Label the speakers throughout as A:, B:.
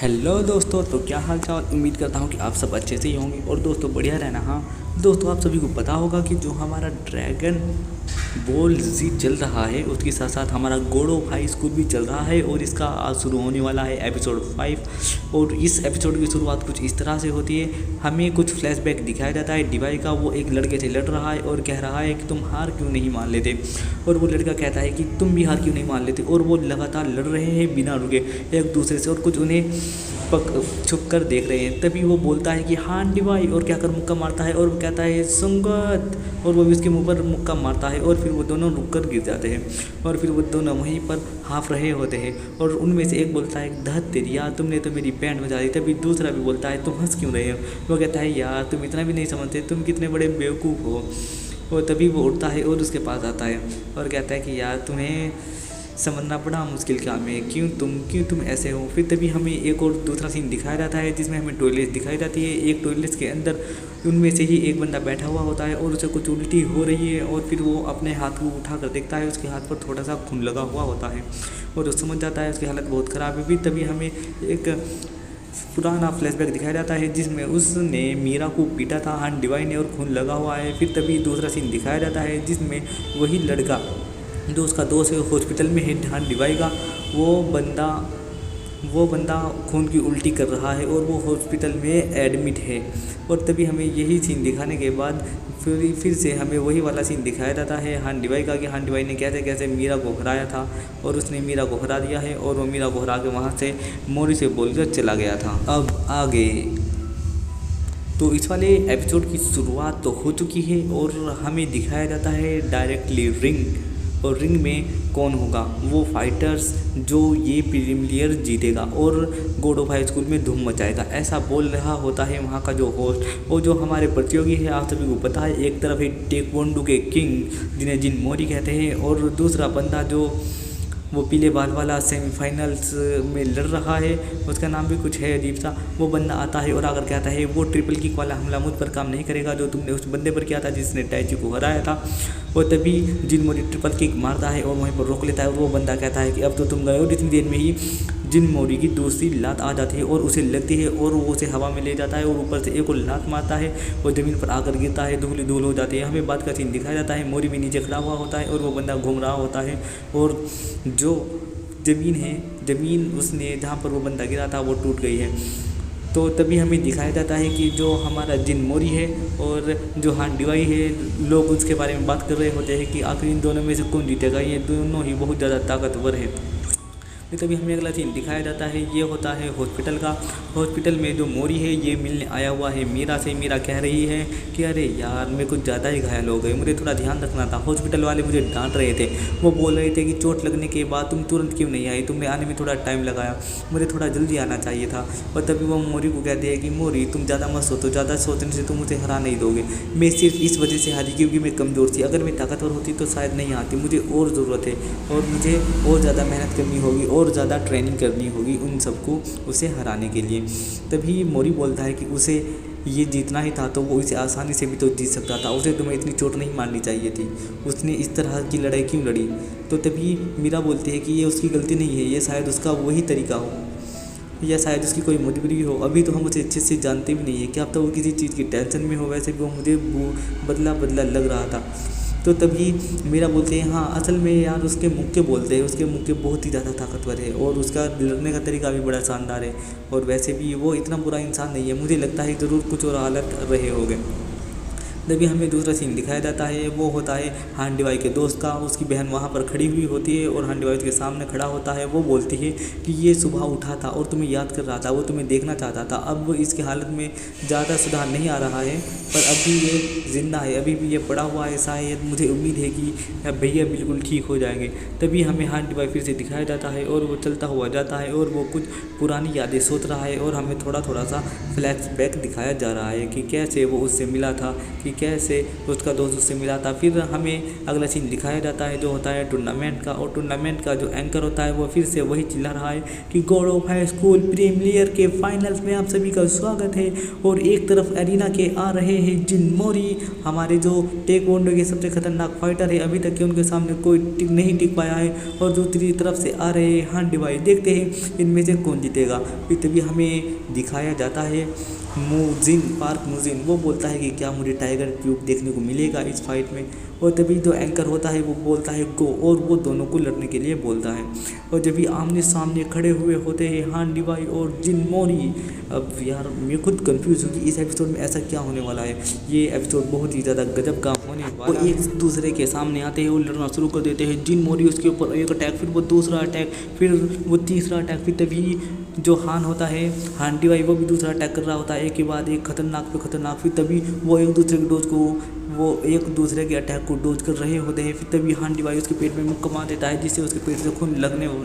A: Hello दोस्तों, तो क्या हाल चाल। उम्मीद करता हूँ कि आप सब अच्छे से ही होंगे और दोस्तों बढ़िया रहना। हाँ दोस्तों, आप सभी को पता होगा कि जो हमारा ड्रैगन बॉल जी चल रहा है उसके साथ साथ हमारा गॉड ऑफ हाई स्कूल भी चल रहा है और इसका आज शुरू होने वाला है एपिसोड 5। और इस एपिसोड की शुरुआत कुछ इस तरह से होती है। हमें कुछ फ्लैशबैक दिखाया जाता है। डीवाई का वो एक लड़के से लड़ रहा है और कह रहा है कि तुम हार क्यों नहीं मान लेते, और वो लड़का कहता है कि तुम भी हार क्यों नहीं मान लेते। और वो लगातार लड़ रहे हैं बिना रुके एक दूसरे से और कुछ उन्हें छुप कर देख रहे हैं। तभी वो बोलता है कि हाँ डिवाई, और क्या कर मुक्का मारता है और वो कहता है संगत, और वो भी उसके मुंह पर मुक्का मारता है और फिर वो दोनों रुक कर गिर जाते हैं। और फिर वो दोनों वहीं पर हाफ रहे होते हैं और उनमें से एक बोलता है धत तेरी यार, तुमने तो मेरी बैंड बजा दी। तभी दूसरा भी बोलता है तुम हंस क्यों रहे हो। वो कहता है यार तुम इतना भी नहीं समझते, तुम कितने बड़े बेवकूफ़ हो। और तभी वो उठता है और उसके पास आता है और कहता है कि यार तुम्हें समझना बड़ा मुश्किल काम है, क्यों तुम ऐसे हो। फिर तभी हमें एक और दूसरा सीन दिखाया जाता है जिसमें हमें टॉयलेट दिखाई जाती है। एक टॉयलेट के अंदर उनमें से ही एक बंदा बैठा हुआ होता है और उसे कुछ उल्टी हो रही है और फिर वो अपने हाथ को उठा कर देखता है, उसके हाथ पर थोड़ा सा खून लगा हुआ होता है और वो समझ जाता है उसकी हालत बहुत ख़राब है। फिर तभी हमें एक पुराना फ्लैशबैक दिखाया जाता है जिसमें उसने मीरा को पीटा था हान डिवाई ने और खून लगा हुआ है। फिर तभी दूसरा सीन दिखाया जाता है जिसमें वही लड़का जो उसका दोस्त है हॉस्पिटल में है हान डिवाई का, वो बंदा खून की उल्टी कर रहा है और वो हॉस्पिटल में एडमिट है। और तभी हमें यही सीन दिखाने के बाद फिर से हमें वही वाला सीन दिखाया जाता है हान डिवाई का कि हान डिवाई ने कैसे कैसे मीरा को हराया था और उसने मीरा को हरा दिया है और वो मीरा को हरा के वहाँ से मोरी से बोलकर चला गया था। अब आगे तो इस वाले एपिसोड की शुरुआत तो हो चुकी है और हमें दिखाया जाता है डायरेक्टली रिंग, और रिंग में कौन होगा वो फाइटर्स जो ये प्रीलिमियर जीतेगा और गॉड ऑफ हाई स्कूल में धूम मचाएगा, ऐसा बोल रहा होता है वहाँ का जो होस्ट। और जो हमारे प्रतियोगी है आप सभी को पता है, एक तरफ है टेक्वोंडो के किंग जिन्हें जिन मोरी कहते हैं और दूसरा बंदा जो वो पीले बाल वाला सेमीफाइनल्स में लड़ रहा है, उसका नाम भी कुछ है अजीब सा। वो बंदा आता है और आकर कहता है वो ट्रिपल किक वाला हमला मुझ पर काम नहीं करेगा जो तुमने उस बंदे पर किया था जिसने टैची को हराया था। और तभी जिन मोरी ट्रिपल किक मारता है और वहीं पर रोक लेता है और वो बंदा कहता है कि अब तो तुम गए हो। इतनी देर में ही जिन मोरी की दूसरी लात आ जाती है और उसे लगती है और वो उसे हवा में ले जाता है और ऊपर से एक और लात मारता है और ज़मीन पर आकर गिरता है, धूल धूल हो जाती है। हमें बात का सीन दिखाया जाता है, मोरी भी नीचे खड़ा हुआ होता है और वो बंदा घूम रहा होता है और जो ज़मीन उसने जहाँ पर वो बंदा गिरा था वो टूट गई है। तो तभी हमें दिखाया जाता है कि जो हमारा जिन मोरी है और जो हान डिवाई है, लोग उसके बारे में बात कर रहे होते हैं कि आखिर इन दोनों में से कौन जीतेगा, ये दोनों ही बहुत ज़्यादा ताकतवर है। फिर तभी हमें अगला सीन दिखाया जाता है, ये होता है हॉस्पिटल का। हॉस्पिटल में जो मोरी है ये मिलने आया हुआ है मीरा से। मीरा कह रही है कि अरे यार मैं कुछ ज़्यादा ही घायल हो गई, मुझे थोड़ा ध्यान रखना था। हॉस्पिटल वाले मुझे डांट रहे थे, वो बोल रहे थे कि चोट लगने के बाद तुम तुरंत क्यों नहीं आई, तुमने आने में थोड़ा टाइम लगाया, मुझे थोड़ा जल्दी आना चाहिए था। और तभी वो मोरी को कहती है कि मोरी तुम ज़्यादा मत सोचो, ज़्यादा सोचने से तुम मुझे हरा नहीं दोगे। मैं सिर्फ इस वजह से हारी क्योंकि मैं कमज़ोर थी, अगर मैं ताकतवर होती तो शायद नहीं आती। मुझे और ज़रूरत है और मुझे और ज़्यादा मेहनत करनी होगी और ज़्यादा ट्रेनिंग करनी होगी उन सबको उसे हराने के लिए। तभी मोरी बोलता है कि उसे ये जीतना ही था तो वो इसे आसानी से भी तो जीत सकता था, उसे तुम्हें इतनी चोट नहीं मारनी चाहिए थी, उसने इस तरह की लड़ाई क्यों लड़ी। तो तभी मीरा बोलती है कि ये उसकी गलती नहीं है, ये शायद उसका वही तरीका हो या शायद उसकी कोई मजबूरी हो। अभी तो हम उसे अच्छे से जानते भी नहीं है, क्या अब तो वो किसी चीज़ की टेंशन में हो, वैसे भी वो मुझे बदला बदला लग रहा था। तो तभी मीरा बोलते हैं हाँ असल में यार उसके मुक्के बोलते हैं, उसके मुक्के बहुत ही ज़्यादा ताकतवर है और उसका लड़ने का तरीका भी बड़ा शानदार है और वैसे भी वो इतना बुरा इंसान नहीं है, मुझे लगता है ज़रूर कुछ और हालत रहे होंगे। तभी हमें दूसरा सीन दिखाया जाता है, वो होता है हान डिवाई के दोस्त का। उसकी बहन वहाँ पर खड़ी हुई होती है और हान डिवाई के सामने खड़ा होता है। वो बोलती है कि ये सुबह उठा था और तुम्हें याद कर रहा था, वो तुम्हें देखना चाहता था। अब वो इसकी हालत में ज़्यादा सुधार नहीं आ रहा है पर अभी ये जिंदा है, अभी भी ये पड़ा हुआ है, शायद मुझे उम्मीद है कि भैया बिल्कुल ठीक हो जाएंगे। तभी हमें हान डिवाई फिर से दिखाया जाता है और वो चलता हुआ जाता है और वो कुछ पुरानी यादें सोच रहा है और हमें थोड़ा थोड़ा सा फ्लैशबैक दिखाया जा रहा है कि कैसे वो उससे मिला था, कि कैसे उसका दोस्त उससे मिला था। फिर हमें अगला सीन दिखाया जाता है जो होता है टूर्नामेंट का, और टूर्नामेंट का जो एंकर होता है वो फिर से वही चिल्ला रहा है कि God of High School premier के फाइनल्स में आप सभी का स्वागत है। और एक तरफ एरिना के आ रहे हैं जिन मोरी, हमारे जो टेक्वोंडो के सबसे खतरनाक फाइटर है, अभी तक कि उनके सामने कोई नहीं टिक पाया है। और दूसरी तरफ से आ रहे हैं हांडी भाई, देखते हैं इनमें से कौन जीतेगा। फिर तभी हमें दिखाया जाता है मूजिन, पार्क मूजिन, वो बोलता है कि क्या मुझे टाइगर क्यूब देखने को मिलेगा इस फाइट में। और तभी जो एंकर होता है वो बोलता है गो, और वो दोनों को लड़ने के लिए बोलता है। और जब भी आमने सामने खड़े हुए होते हैं हांडी भाई और जिन मोरी, अब यार मैं खुद कंफ्यूज हूँ कि इस एपिसोड में ऐसा क्या होने वाला है। ये एपिसोड बहुत ही ज़्यादा गजब का होने वाला है। वो एक दूसरे के सामने आते हैं और लड़ना शुरू कर देते हैं। जिन मोरी उसके ऊपर एक अटैक, फिर वो दूसरा अटैक, फिर वो तीसरा अटैक। फिर तभी जो हान होता है हांडी भाई, वो भी दूसरा अटैक कर रहा होता है, एक के बाद एक खतरनाक पे खतरनाक। फिर तभी वो एक दूसरे के अटैक को डोज कर रहे होते हैं। फिर तभी हांडी भाई उसके पेट में मुक्का मार देता है, जिससे उसके पेट से खून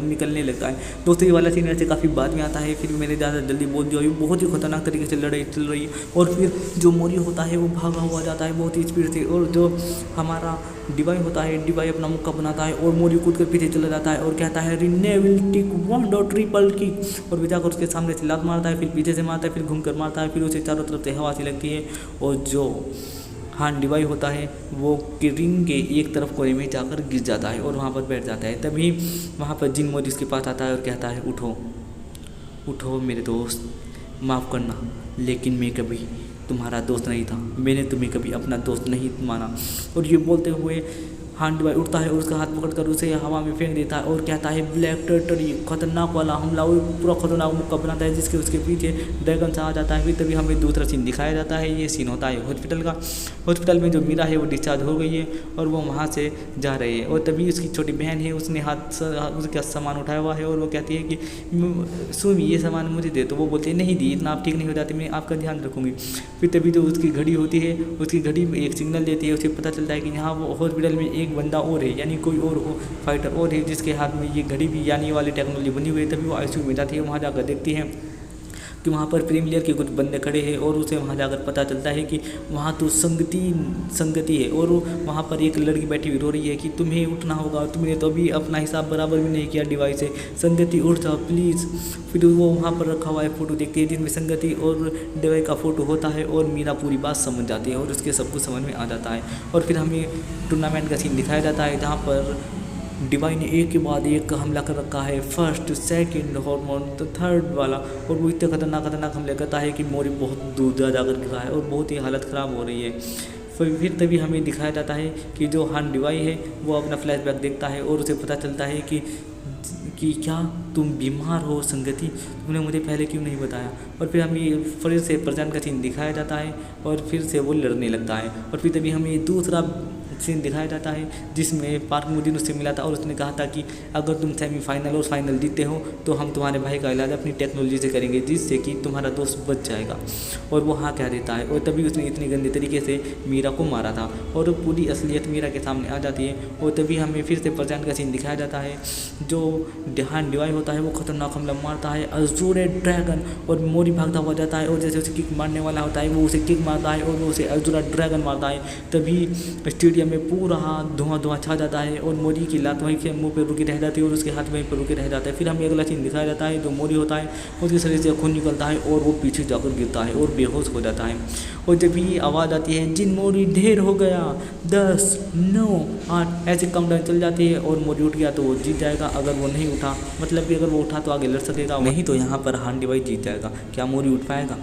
A: निकलने लगता है। दोस्तों ये वाला सीन ऐसे काफ़ी बाद में आता है, फिर मैंने ज़्यादा जल्दी बोल दिया। ये बहुत ही खतरनाक तरीके से लड़ाई चल रही है। और फिर जो मोरी होता है वो भागा हुआ जाता है बहुत ही स्पीड से, और जो हमारा डिवाई होता है, डिवाई अपना मुक्का बनाता है और मोरी कूद कर पीछे चला जाता है और कहता है रिनेविल टिक 1 ट्रिपल किक, और जाकर उसके सामने से लात मारता है, फिर पीछे से मारता है, फिर घूम कर मारता है, फिर उसे चारों तरफ से हवा सी लगती है। और जो हान डिवाई होता है वो रिंग के एक तरफ कोने में जाकर गिर जाता है और वहाँ पर बैठ जाता है। तभी वहाँ पर जिन मोरी उसके पास आता है और कहता है उठो उठो मेरे दोस्त, माफ़ करना लेकिन मैं कभी तुम्हारा दोस्त नहीं था, मैंने तुम्हें कभी अपना दोस्त नहीं माना। और ये बोलते हुए हांडी भाई उठता है और उसका हाथ पकड़कर उसे हवा में फेंक देता है और कहता है ब्लैक टर्टल, ये खतरनाक वाला हमला। वो पूरा खतरनाक मुक्का बनाता है जिसके उसके पीछे ड्रैगन सा आ जाता है। फिर तभी हमें दूसरा सीन दिखाया जाता है। ये सीन होता है हॉस्पिटल का। हॉस्पिटल में जो मीरा है वो डिस्चार्ज हो गई है और वो वहाँ से जा रही है। और तभी उसकी छोटी बहन है, उसने उसका सामान उठाया हुआ है और वो कहती है कि सुमी ये सामान मुझे दे। तो वो बोलती है नहीं दी, इतना आप ठीक नहीं हो जाती, मैं आपका ध्यान रखूँगी। फिर तभी जो उसकी घड़ी होती है, उसकी घड़ी एक सिग्नल देती है, उसे पता चलता है कि यहाँ वो हॉस्पिटल में एक बंदा और है, यानी कोई और फाइटर और है जिसके हाथ में ये घड़ी भी यानी वाली टेक्नोलॉजी बनी हुई है। तभी वो आईसीयू में जाती है, वहाँ जाकर देखती है कि वहाँ पर प्रीमियर के कुछ बंदे खड़े हैं और उसे वहाँ जाकर पता चलता है कि वहाँ तो संगति है। और वहाँ पर एक लड़की बैठी हुई रो रही है कि तुम्हें उठना होगा, तुमने तो अभी अपना हिसाब बराबर भी नहीं किया डिवाइस से, संगति उठ जाओ प्लीज़। फिर वो वहाँ पर रखा हुआ है फ़ोटो देखती है जिसमें संगति और डिवाइस का फ़ोटो होता है और मीरा पूरी बात समझ जाती है और उसके सब कुछ समझ में आ जाता है। और फिर हमें टूर्नामेंट का सीन दिखाया जाता है जहाँ पर डिवाई ने एक के बाद एक हमला कर रखा है, फर्स्ट सेकंड हार्मोन तो थर्ड वाला। और वो इतने खतरनाक हमले करता है कि मोरी बहुत दूर जा जाकर गिरा है और बहुत ही हालत ख़राब हो रही है। फिर तभी हमें दिखाया जाता है कि जो हान डिवाई है वो अपना फ्लैशबैक देखता है और उसे पता चलता है कि क्या तुम बीमार हो संगति, तुमने मुझे पहले क्यों नहीं बताया। और फिर हमें फिर से प्रजान का सीन दिखाया जाता है और फिर से वो लड़ने लगता है। और फिर तभी हमें दूसरा सीन दिखाया जाता है जिसमें पार्क मुदीन उससे मिला था और उसने कहा था कि अगर तुम सेमीफाइनल और फाइनल जीतते हो तो हम तुम्हारे भाई का इलाज अपनी टेक्नोलॉजी से करेंगे जिससे कि तुम्हारा दोस्त बच जाएगा। और वो हाँ कह देता है और तभी उसने इतनी गंदे तरीके से मीरा को मारा था और पूरी असलियत मीरा के सामने आ जाती है। और तभी हमें फिर से प्रजान का सीन दिखाया जाता है। जो हान डिवाई होता है वो खतरनाक हमला मारता है अजूरे ड्रैगन और मोरी भागता हुआ जाता है और जैसे उसे किक मारने वाला होता है वो उसे किक मारता है और वो उसे अजूरा ड्रैगन मारता है। तभी स्टेडियम में पूरा धुआं छा जाता है और मोरी की लात वहीं के मुंह पे रुकी रह जाती है और उसके हाथ वहीं पर रुके रह जाता है। फिर हमें अगला सीन दिखाया जाता है जो मोरी होता है उसके शरीर से खून निकलता है और वो पीछे जाकर गिरता है और बेहोश हो जाता है। और जब भी आवाज़ आती है जिन मोरी ढेर हो गया 10 9 8 ऐसे काउंटडाउन चल जाती है और मोरी उठ गया तो वो जीत जाएगा। अगर वो नहीं उठा मतलब कि अगर वो उठा तो आगे लड़ सकेगा, नहीं तो यहाँ पर हान डिवाई जीत जाएगा। क्या मोरी उठ पाएगा?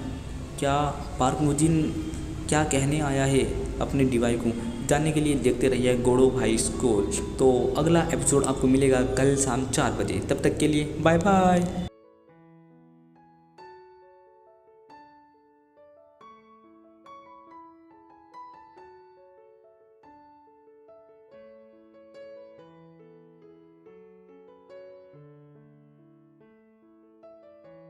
A: क्या पार्क मुजिन क्या कहने आया है अपने डिवाई को? जानने के लिए देखते रहिए गॉड ऑफ हाई स्कूल। तो अगला एपिसोड आपको मिलेगा कल शाम 4 बजे। तब तक के लिए बाय बाय।